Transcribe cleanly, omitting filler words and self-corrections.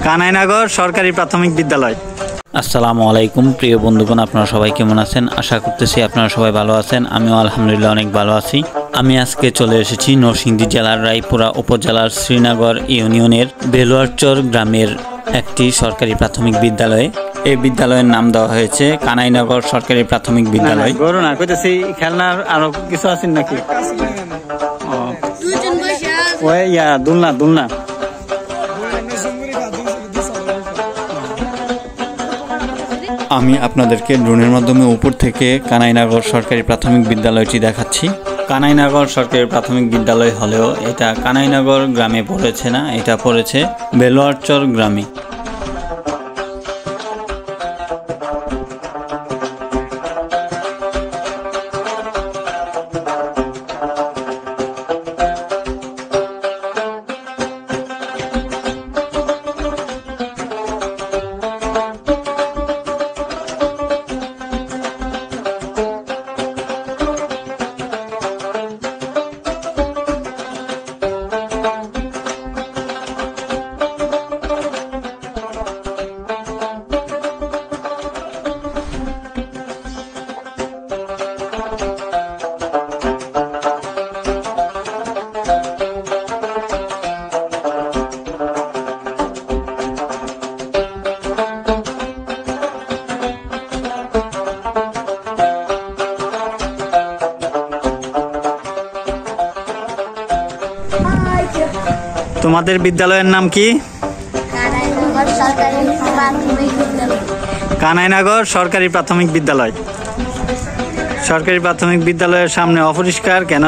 কানাইনগর সরকারি প্রাথমিক বিদ্যালয়। আসসালামু আলাইকুম প্রিয় বন্ধুগণ, আপনারা সবাই কেমন আছেন? আশা করতেছি আপনারা সবাই ভালো আছেন। আমিও আলহামদুলিল্লাহ অনেক ভালো আছি। আমি আজকে চলে এসেছি নরসিংদী জেলার রায়পুরা উপজেলার শ্রীনগর ইউনিয়নের বেলোয়ারচর গ্রামের একটি সরকারি প্রাথমিক বিদ্যালয়ে। এই বিদ্যালয়ের নাম দেওয়া হয়েছে কানাইনগর সরকারি প্রাথমিক বিদ্যালয়। গরু না কইতেছি, খেলনার আরো কিছু আছেন নাকি? ওই দুলনা দুলনা। আমি আপনাদেরকে ড্রোনের মাধ্যমে উপর থেকে কানাইনগর সরকারি প্রাথমিক বিদ্যালয়টি দেখাচ্ছি। কানাইনগর সরকারি প্রাথমিক বিদ্যালয় হলেও এটা কানাইনগর গ্রামে পড়েছে না, এটা পড়েছে বেলোয়ারচর গ্রামে। তোমাদের বিদ্যালয়ের নাম কি? কানাইনগর সরকারি প্রাথমিক বিদ্যালয়। সরকারি প্রাথমিক বিদ্যালয়ের সামনে অপরিষ্কার কেন?